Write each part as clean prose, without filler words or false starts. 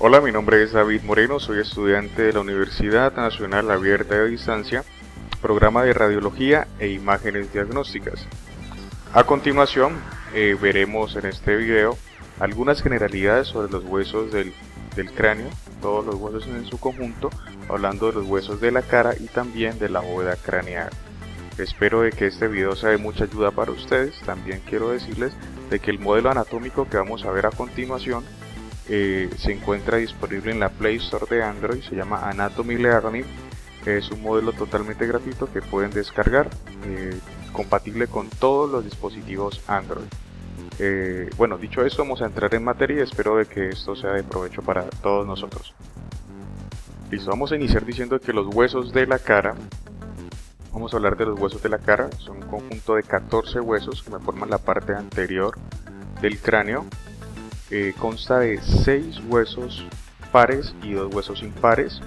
Hola, mi nombre es David Moreno, soy estudiante de la Universidad Nacional Abierta de Distancia, programa de Radiología e Imágenes Diagnósticas. A continuación, veremos en este video algunas generalidades sobre los huesos del cráneo, todos los huesos en su conjunto, hablando de los huesos de la cara y también de la bóveda craneal. Espero de que este video sea de mucha ayuda para ustedes. También quiero decirles de que el modelo anatómico que vamos a ver a continuación se encuentra disponible en la Play Store de Android, se llama Anatomy Learning. Es un modelo totalmente gratuito que pueden descargar, compatible con todos los dispositivos Android. Bueno, dicho esto, vamos a entrar en materia y espero de que esto sea de provecho para todos nosotros. Listo, vamos a iniciar diciendo que los huesos de la cara, vamos a hablar de los huesos de la cara, son un conjunto de 14 huesos que forman la parte anterior del cráneo. Consta de 6 huesos pares y 2 huesos impares,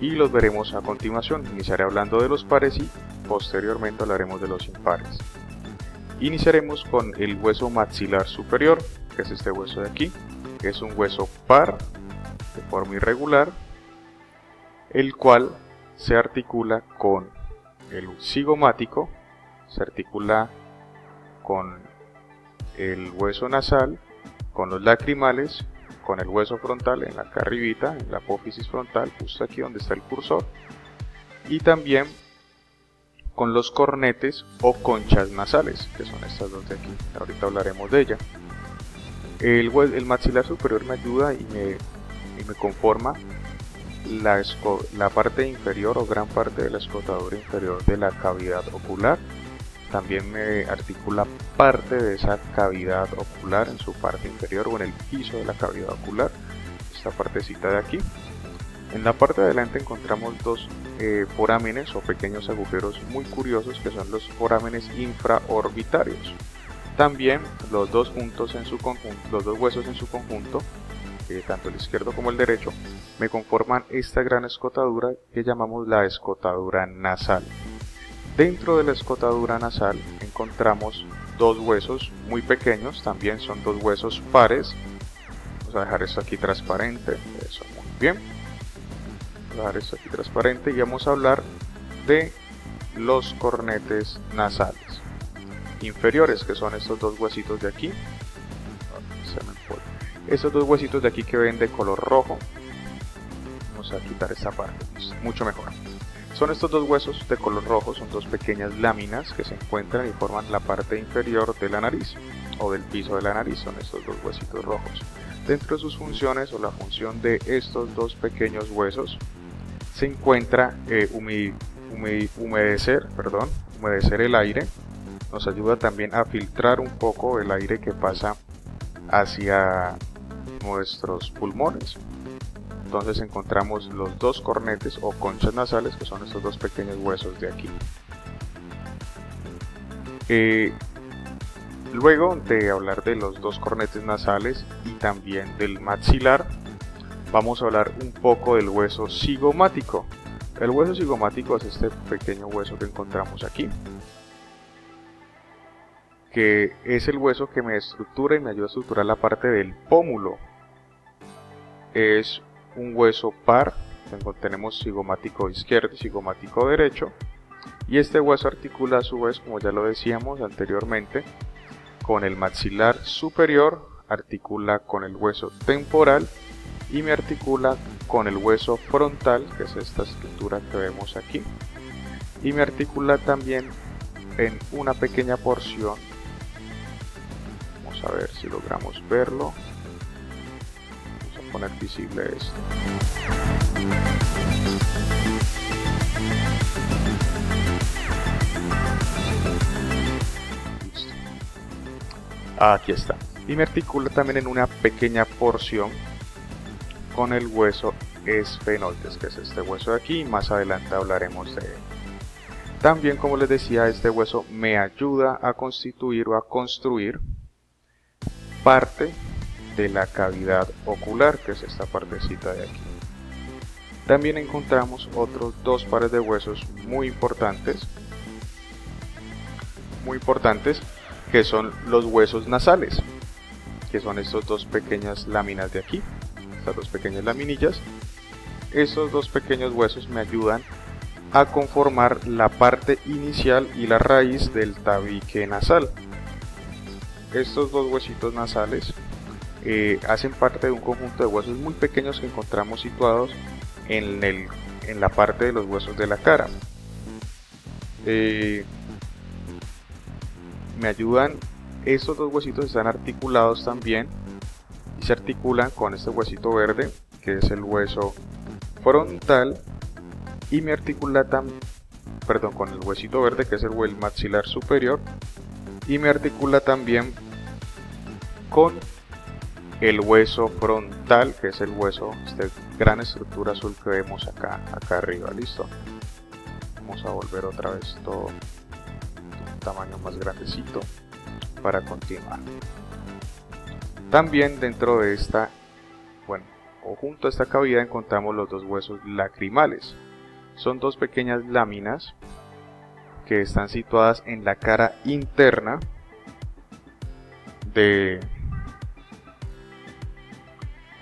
y los veremos a continuación. Iniciaré hablando de los pares y posteriormente hablaremos de los impares. Iniciaremos con el hueso maxilar superior, que es este hueso de aquí. Es un hueso par de forma irregular, el cual se articula con el cigomático, se articula con el hueso nasal, con los lacrimales, con el hueso frontal en la arribita, en la apófisis frontal, justo aquí donde está el cursor, y también con los cornetes o conchas nasales, que son estas dos de aquí. Ahorita hablaremos de ella. El maxilar superior me ayuda y me conforma la parte inferior o gran parte de la escotadura inferior de la cavidad ocular. También me articula parte de esa cavidad ocular en su parte inferior o en el piso de la cavidad ocular, esta partecita de aquí. En la parte de adelante encontramos dos forámenes o pequeños agujeros muy curiosos, que son los forámenes infraorbitarios. También los dos huesos en su conjunto, tanto el izquierdo como el derecho, me conforman esta gran escotadura que llamamos la escotadura nasal. Dentro de la escotadura nasal encontramos dos huesos muy pequeños, también son dos huesos pares. Vamos a dejar esto aquí transparente, eso, muy bien. Vamos a dejar esto aquí transparente y vamos a hablar de los cornetes nasales inferiores, que son estos dos huesitos de aquí. Estos dos huesitos de aquí que ven de color rojo. Vamos a quitar esta parte, mucho mejor. Son estos dos huesos de color rojo, son dos pequeñas láminas que se encuentran y forman la parte inferior de la nariz o del piso de la nariz, son estos dos huesitos rojos. Dentro de sus funciones o la función de estos dos pequeños huesos se encuentra humedecer el aire. Nos ayuda también a filtrar un poco el aire que pasa hacia nuestros pulmones. Entonces encontramos los dos cornetes o conchas nasales, que son estos dos pequeños huesos de aquí. Luego de hablar de los dos cornetes nasales y también del maxilar, vamos a hablar un poco del hueso cigomático. El hueso cigomático es este pequeño hueso que encontramos aquí, que es el hueso que me estructura y me ayuda a estructurar la parte del pómulo. Es un hueso par, tenemos cigomático izquierdo y cigomático derecho, y este hueso articula a su vez, como ya lo decíamos anteriormente, con el maxilar superior, articula con el hueso temporal y me articula con el hueso frontal, que es esta estructura que vemos aquí, y me articula también en una pequeña porción. Vamos a ver si logramos verlo. Poner visible esto. Listo. Aquí está. Y me articula también en una pequeña porción con el hueso esfenoides, que es este hueso de aquí, y más adelante hablaremos de él. También, como les decía, este hueso me ayuda a constituir o a construir parte de la cavidad ocular, que es esta partecita de aquí. También encontramos otros dos pares de huesos muy importantes, que son los huesos nasales, que son estas dos pequeñas láminas de aquí. estas dos pequeñas laminillas. Estos dos pequeños huesos me ayudan a conformar la parte inicial y la raíz del tabique nasal. Estos dos huesitos nasales hacen parte de un conjunto de huesos muy pequeños que encontramos situados en la parte de los huesos de la cara. Me ayudan, estos dos huesitos están articulados también y se articulan con este huesito verde que es el hueso frontal, y me articula con el huesito verde que es el maxilar superior, y me articula también con el hueso frontal que es el hueso, esta gran estructura azul que vemos acá arriba. Listo, vamos a volver otra vez todo un tamaño más grandecito para continuar. También dentro de esta, o junto a esta cavidad encontramos los dos huesos lacrimales. Son dos pequeñas láminas que están situadas en la cara interna de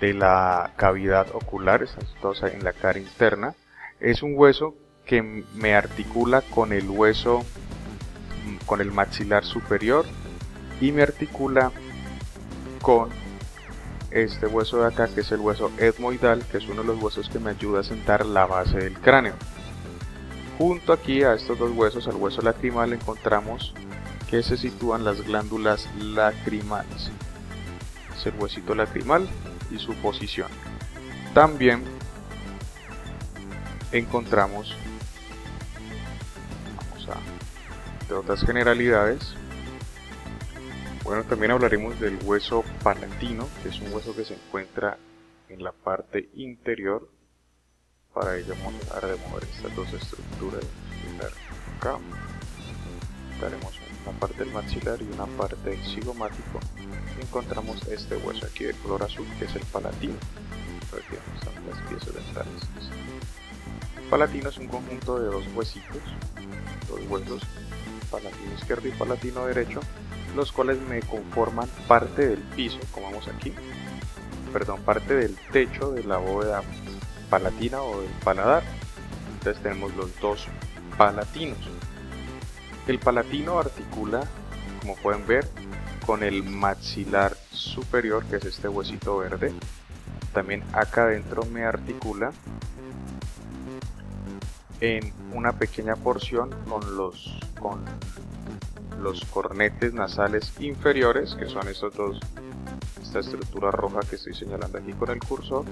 la cavidad ocular, están situados en la cara interna. Es un hueso que me articula con el hueso, con el maxilar superior, y me articula con este hueso de acá que es el hueso etmoidal, que es uno de los huesos que me ayuda a sentar la base del cráneo. Junto aquí a estos dos huesos, al hueso lacrimal, encontramos que se sitúan las glándulas lacrimales. Es el huesito lacrimal y su posición. También encontramos, de otras generalidades, también hablaremos del hueso palatino, que es un hueso que se encuentra en la parte interior. Para ello vamos a tratar de mover estas dos estructuras. Acá daremos una parte del maxilar y una parte del cigomático, y encontramos este hueso aquí de color azul que es el palatino. Aquí están las piezas dentales. El palatino es un conjunto de dos huesitos, dos huesos, palatino izquierdo y palatino derecho, los cuales me conforman parte del piso, como vemos aquí, parte del techo de la bóveda palatina o del paladar. Entonces tenemos los dos palatinos. El palatino articula, como pueden ver, con el maxilar superior, que es este huesito verde. También acá adentro me articula en una pequeña porción con los cornetes nasales inferiores, que son estos dos, esta estructura roja que estoy señalando aquí con el cursor,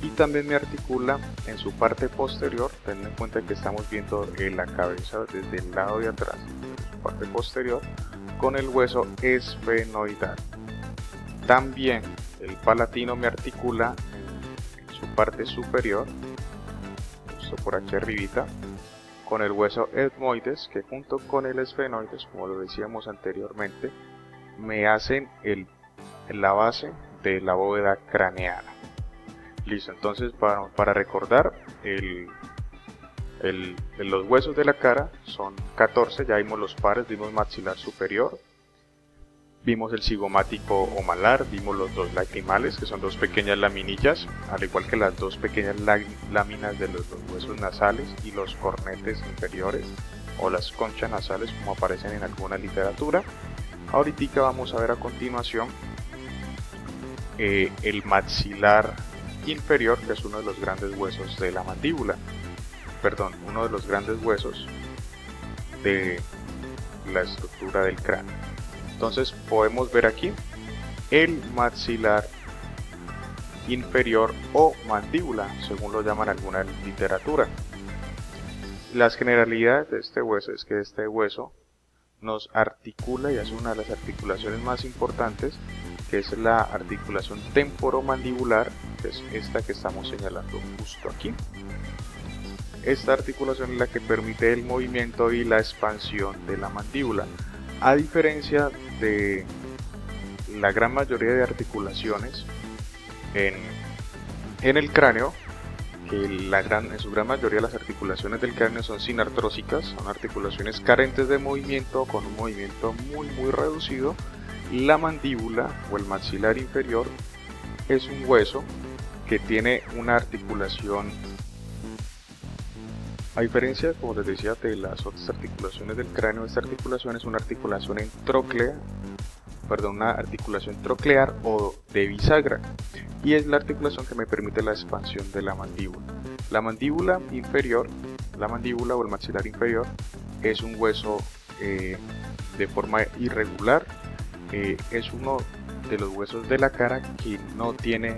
y también me articula en su parte posterior, teniendo en cuenta que estamos viendo la cabeza desde el lado de atrás, en su parte posterior, con el hueso esfenoidal. También el palatino me articula en su parte superior, justo por aquí arribita, con el hueso etmoides, que junto con el esfenoides, como lo decíamos anteriormente, me hacen la base de la bóveda craneana. Listo, entonces para recordar, los huesos de la cara son 14, ya vimos los pares, vimos maxilar superior, vimos el cigomático o malar, vimos los dos lacrimales, que son dos pequeñas laminillas, al igual que las dos pequeñas láminas de los dos huesos nasales y los cornetes inferiores, o las conchas nasales como aparecen en alguna literatura. Ahorita vamos a ver a continuación el maxilar inferior, que es uno de los grandes huesos de la mandíbula, uno de los grandes huesos de la estructura del cráneo. Entonces podemos ver aquí el maxilar inferior o mandíbula, según lo llaman alguna literatura. Las generalidades de este hueso es que este hueso nos articula y hace una de las articulaciones más importantes, que es la articulación temporomandibular, que es esta que estamos señalando justo aquí. Esta articulación es la que permite el movimiento y la expansión de la mandíbula, a diferencia de la gran mayoría de articulaciones en el cráneo, que en su gran mayoría las articulaciones del cráneo son sinartrósicas, son articulaciones carentes de movimiento, con un movimiento muy reducido. La mandíbula o el maxilar inferior es un hueso que tiene una articulación, a diferencia, como les decía, de las otras articulaciones del cráneo. Esta articulación es una articulación una articulación troclear o de bisagra, y es la articulación que me permite la expansión de la mandíbula. La mandíbula inferior, la mandíbula o el maxilar inferior, es un hueso de forma irregular, es uno de los huesos de la cara que no tiene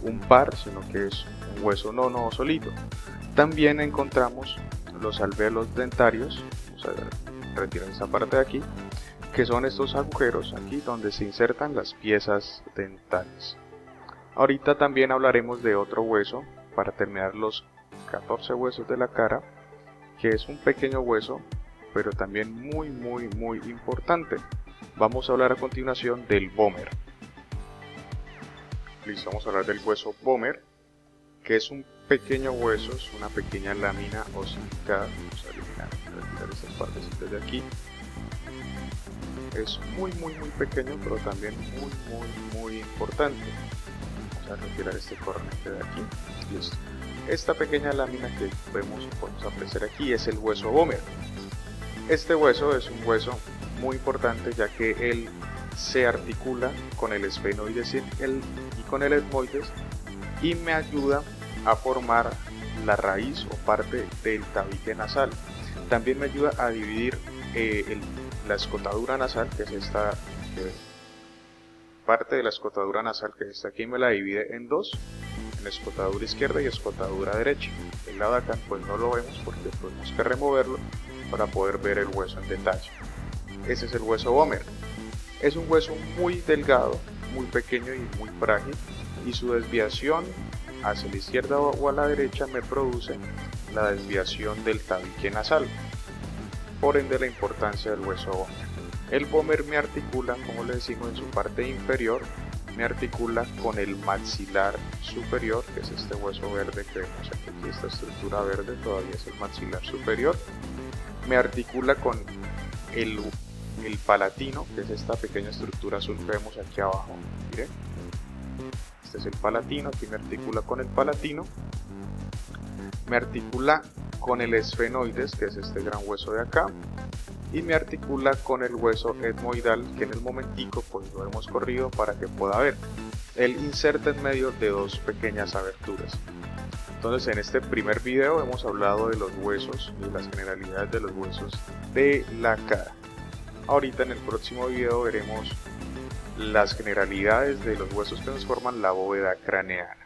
un par, sino que es un hueso nodo solito. También encontramos los alvéolos dentarios, vamos a retirar esa parte de aquí, que son estos agujeros aquí donde se insertan las piezas dentales. Ahorita también hablaremos de otro hueso para terminar los 14 huesos de la cara, que es un pequeño hueso, pero también muy importante. Vamos a hablar a continuación del vómer. Listo, vamos a hablar del hueso vómer, que es un pequeño hueso, es una pequeña lámina osificada. Vamos a retirar estas partecitas de aquí. Es muy pequeño, pero también muy importante. Vamos a retirar este cornete de aquí. Listo. Esta pequeña lámina que podemos apreciar aquí es el hueso vómer. Este hueso es un hueso muy importante, ya que él se articula con el esfenoides y con el etmoides, y me ayuda a formar la raíz o parte del tabique nasal. También me ayuda a dividir la escotadura nasal, que es esta parte de la escotadura nasal que está aquí, me la divide en dos, en escotadura izquierda y escotadura derecha. El lado de acá pues no lo vemos porque tenemos que removerlo para poder ver el hueso en detalle. Ese es el hueso vómer. Es un hueso muy delgado, muy pequeño y muy frágil, y su desviación hacia la izquierda o a la derecha me produce la desviación del tabique nasal. Por ende, la importancia del hueso vómer. El vómer me articula, como le decimos, en su parte inferior, me articula con el maxilar superior, que es este hueso verde que vemos aquí, esta estructura verde todavía es el maxilar superior. Me articula con el palatino, que es esta pequeña estructura azul que vemos aquí abajo. Miren, este es el palatino, aquí me articula con el palatino. Me articula con el esfenoides, que es este gran hueso de acá, y me articula con el hueso etmoidal, que en el momentico pues lo hemos corrido para que pueda ver. Él inserta en medio de dos pequeñas aberturas. Entonces, en este primer video hemos hablado de los huesos y las generalidades de los huesos de la cara. Ahorita en el próximo video veremos las generalidades de los huesos que nos forman la bóveda craneana.